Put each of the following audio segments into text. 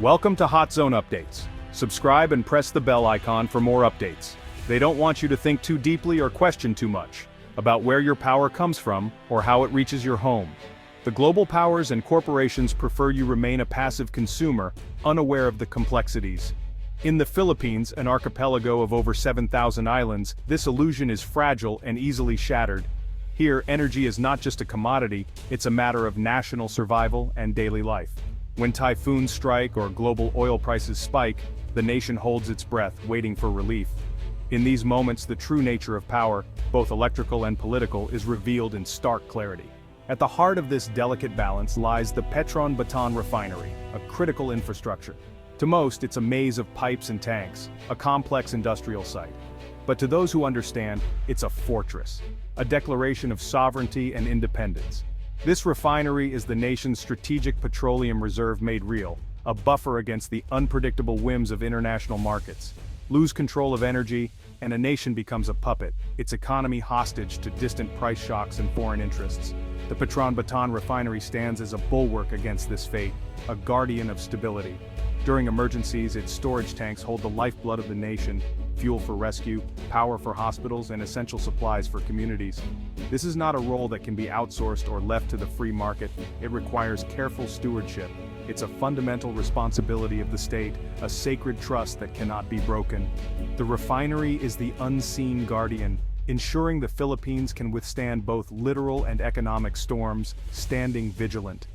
Welcome to Hot Zone Updates. Subscribe and press the bell icon for more updates. They don't want you to think too deeply or question too much about where your power comes from or how it reaches your home. The global powers and corporations prefer you remain a passive consumer, unaware of the complexities. In the Philippines, an archipelago of over 7,000 islands, this illusion is fragile and easily shattered. Here, energy is not just a commodity, it's a matter of national survival and daily life. When typhoons strike or global oil prices spike, the nation holds its breath, waiting for relief. In these moments, the true nature of power, both electrical and political, is revealed in stark clarity. At the heart of this delicate balance lies the Petron Bataan refinery, a critical infrastructure. To most, it's a maze of pipes and tanks, a complex industrial site. But to those who understand, it's a fortress, a declaration of sovereignty and independence. This refinery is the nation's strategic petroleum reserve made real, a buffer against the unpredictable whims of international markets. Lose control of energy, and a nation becomes a puppet, its economy hostage to distant price shocks and foreign interests. The Petron Bataan refinery stands as a bulwark against this fate, a guardian of stability. During emergencies, its storage tanks hold the lifeblood of the nation, fuel for rescue, power for hospitals, and essential supplies for communities. This is not a role that can be outsourced or left to the free market. It requires careful stewardship. It's a fundamental responsibility of the state, a sacred trust that cannot be broken. The refinery is the unseen guardian, ensuring the Philippines can withstand both literal and economic storms, standing vigilant.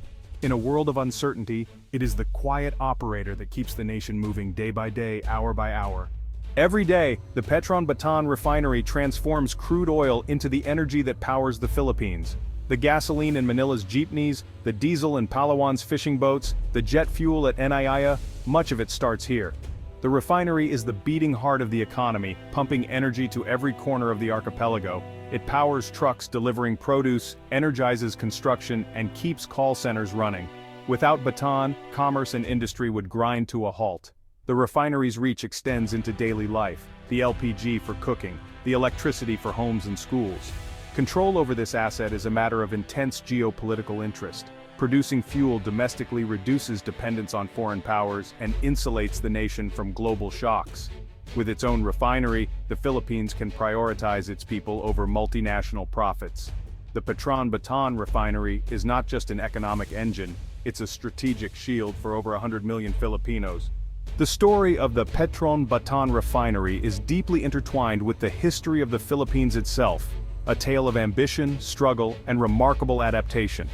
In a world of uncertainty, it is the quiet operator that keeps the nation moving day by day, hour by hour. Every day, the Petron Bataan refinery transforms crude oil into the energy that powers the Philippines. The gasoline in Manila's jeepneys, the diesel in Palawan's fishing boats, the jet fuel at Naiaya, much of it starts here. The refinery is the beating heart of the economy, pumping energy to every corner of the archipelago. It powers trucks delivering produce, energizes construction, and keeps call centers running. Without Bataan, commerce and industry would grind to a halt. The refinery's reach extends into daily life, the LPG for cooking, the electricity for homes and schools. Control over this asset is a matter of intense geopolitical interest. Producing fuel domestically reduces dependence on foreign powers and insulates the nation from global shocks. With its own refinery, the Philippines can prioritize its people over multinational profits. The Petron Bataan refinery is not just an economic engine, it's a strategic shield for over 100 million Filipinos. The story of the Petron Bataan refinery is deeply intertwined with the history of the Philippines itself, a tale of ambition, struggle, and remarkable adaptation.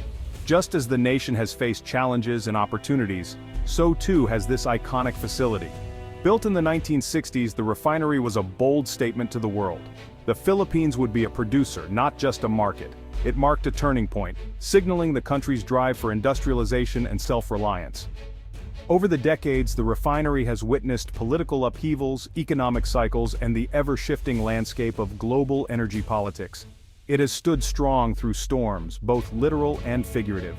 Just as the nation has faced challenges and opportunities, so too has this iconic facility. Built in the 1960s, the refinery was a bold statement to the world. The Philippines would be a producer, not just a market. It marked a turning point, signaling the country's drive for industrialization and self-reliance. Over the decades, the refinery has witnessed political upheavals, economic cycles, and the ever-shifting landscape of global energy politics. It has stood strong through storms, both literal and figurative.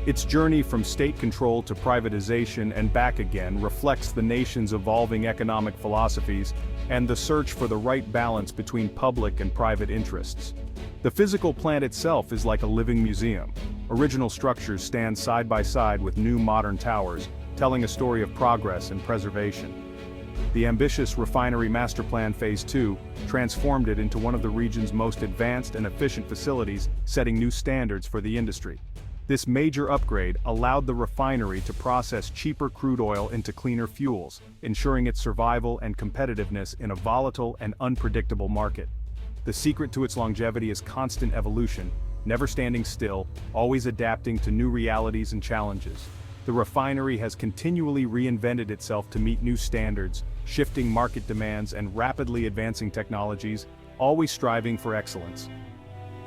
Its journey from state control to privatization and back again reflects the nation's evolving economic philosophies and the search for the right balance between public and private interests. The physical plant itself is like a living museum. Original structures stand side by side with new modern towers, telling a story of progress and preservation. The ambitious refinery master plan Phase 2 transformed it into one of the region's most advanced and efficient facilities, setting new standards for the industry. This major upgrade allowed the refinery to process cheaper crude oil into cleaner fuels, ensuring its survival and competitiveness in a volatile and unpredictable market. The secret to its longevity is constant evolution, never standing still, always adapting to new realities and challenges. The refinery has continually reinvented itself to meet new standards, shifting market demands and rapidly advancing technologies, always striving for excellence.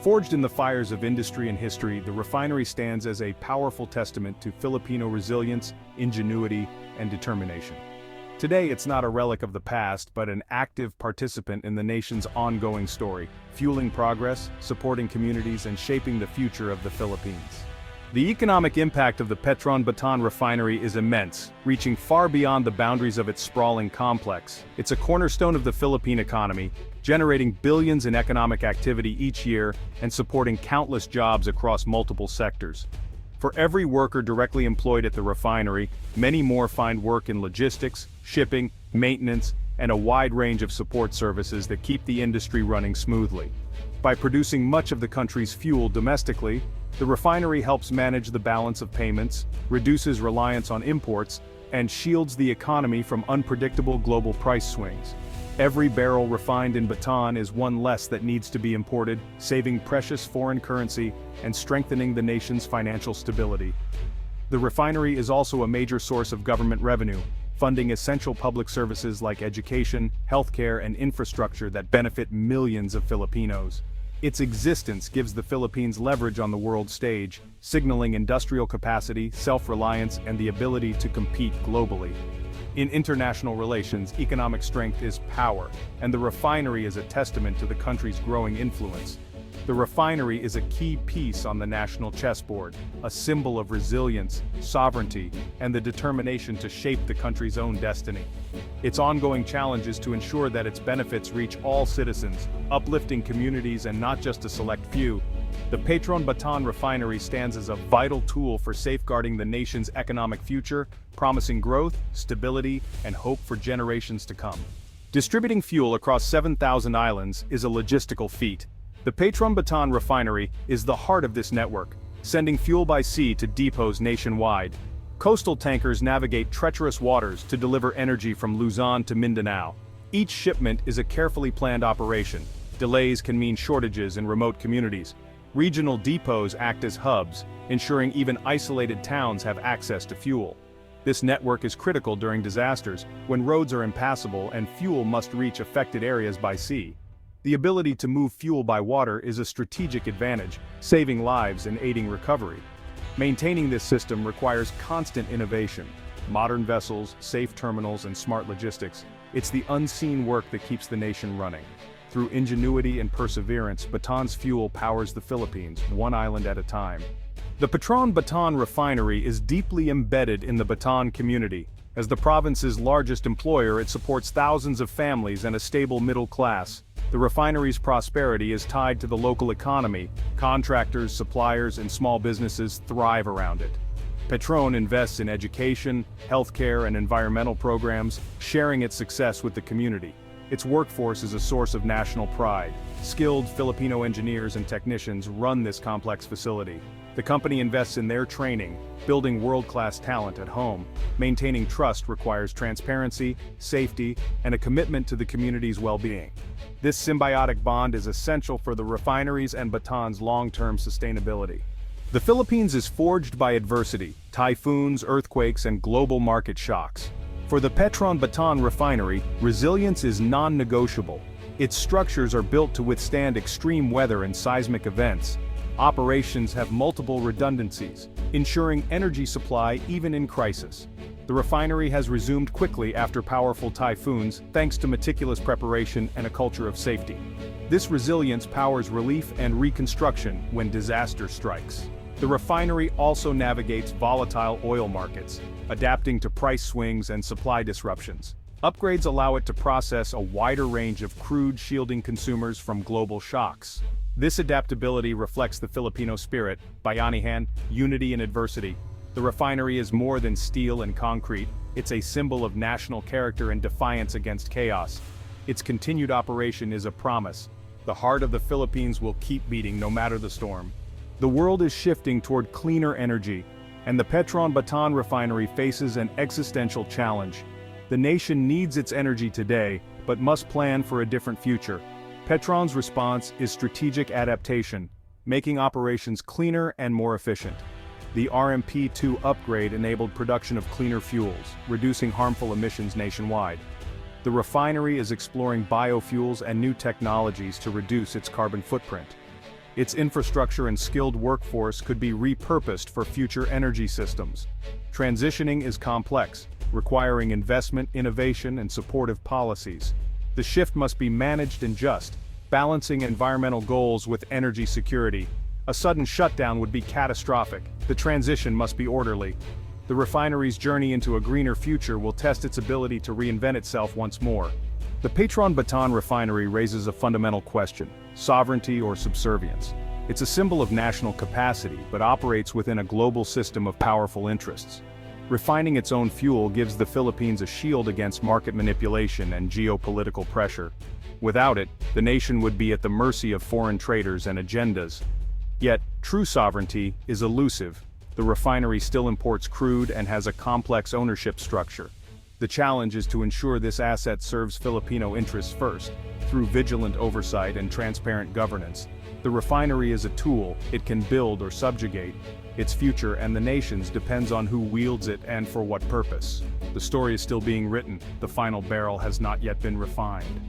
Forged in the fires of industry and history, the refinery stands as a powerful testament to Filipino resilience, ingenuity, and determination. Today, it's not a relic of the past, but an active participant in the nation's ongoing story, fueling progress, supporting communities, and shaping the future of the Philippines. The economic impact of the Petron Bataan refinery is immense, reaching far beyond the boundaries of its sprawling complex. It's a cornerstone of the Philippine economy, generating billions in economic activity each year and supporting countless jobs across multiple sectors. For every worker directly employed at the refinery, many more find work in logistics, shipping, maintenance, and a wide range of support services that keep the industry running smoothly. By producing much of the country's fuel domestically, the refinery helps manage the balance of payments, reduces reliance on imports, and shields the economy from unpredictable global price swings. Every barrel refined in Bataan is one less that needs to be imported, saving precious foreign currency and strengthening the nation's financial stability. The refinery is also a major source of government revenue, funding essential public services like education, healthcare, and infrastructure that benefit millions of Filipinos. Its existence gives the Philippines leverage on the world stage, signaling industrial capacity, self-reliance, and the ability to compete globally. In international relations, economic strength is power, and the refinery is a testament to the country's growing influence. The refinery is a key piece on the national chessboard, a symbol of resilience, sovereignty, and the determination to shape the country's own destiny. Its ongoing challenge is to ensure that its benefits reach all citizens, uplifting communities and not just a select few. The Petron Bataan refinery stands as a vital tool for safeguarding the nation's economic future, promising growth, stability, and hope for generations to come. Distributing fuel across 7,000 islands is a logistical feat. The Petron Bataan refinery is the heart of this network, sending fuel by sea to depots nationwide. Coastal tankers navigate treacherous waters to deliver energy from Luzon to Mindanao. Each shipment is a carefully planned operation. Delays can mean shortages in remote communities. Regional depots act as hubs, ensuring even isolated towns have access to fuel. This network is critical during disasters, when roads are impassable and fuel must reach affected areas by sea. The ability to move fuel by water is a strategic advantage, saving lives and aiding recovery. Maintaining this system requires constant innovation. Modern vessels, safe terminals, and smart logistics. It's the unseen work that keeps the nation running. Through ingenuity and perseverance, Bataan's fuel powers the Philippines, one island at a time. The Petron Bataan refinery is deeply embedded in the Bataan community. As the province's largest employer, it supports thousands of families and a stable middle class. The refinery's prosperity is tied to the local economy. Contractors, suppliers, and small businesses thrive around it. Petron invests in education, healthcare, and environmental programs, sharing its success with the community. Its workforce is a source of national pride. Skilled Filipino engineers and technicians run this complex facility. The company invests in their training, building world-class talent at home. Maintaining trust requires transparency, safety, and a commitment to the community's well-being. This symbiotic bond is essential for the refineries and Bataan's long-term sustainability. The Philippines is forged by adversity, typhoons, earthquakes, and global market shocks. For the Petron Bataan refinery, resilience is non-negotiable. Its structures are built to withstand extreme weather and seismic events. Operations have multiple redundancies, ensuring energy supply even in crisis. The refinery has resumed quickly after powerful typhoons, thanks to meticulous preparation and a culture of safety. This resilience powers relief and reconstruction when disaster strikes. The refinery also navigates volatile oil markets, adapting to price swings and supply disruptions. Upgrades allow it to process a wider range of crude, shielding consumers from global shocks. This adaptability reflects the Filipino spirit, bayanihan, unity in adversity. The refinery is more than steel and concrete, it's a symbol of national character and defiance against chaos. Its continued operation is a promise. The heart of the Philippines will keep beating no matter the storm. The world is shifting toward cleaner energy, and the Petron Bataan refinery faces an existential challenge. The nation needs its energy today, but must plan for a different future. Petron's response is strategic adaptation, making operations cleaner and more efficient. The RMP2 upgrade enabled production of cleaner fuels, reducing harmful emissions nationwide. The refinery is exploring biofuels and new technologies to reduce its carbon footprint. Its infrastructure and skilled workforce could be repurposed for future energy systems. Transitioning is complex, requiring investment, innovation, and supportive policies. The shift must be managed and just, balancing environmental goals with energy security. A sudden shutdown would be catastrophic. The transition must be orderly. The refinery's journey into a greener future will test its ability to reinvent itself once more. The Petron Bataan refinery raises a fundamental question: sovereignty or subservience? It's a symbol of national capacity, but operates within a global system of powerful interests. Refining its own fuel gives the Philippines a shield against market manipulation and geopolitical pressure. Without it, the nation would be at the mercy of foreign traders and agendas. Yet, true sovereignty is elusive. The refinery still imports crude and has a complex ownership structure. The challenge is to ensure this asset serves Filipino interests first, through vigilant oversight and transparent governance. The refinery is a tool; it can build or subjugate. Its future and the nation's depends on who wields it and for what purpose. The story is still being written, the final barrel has not yet been refined.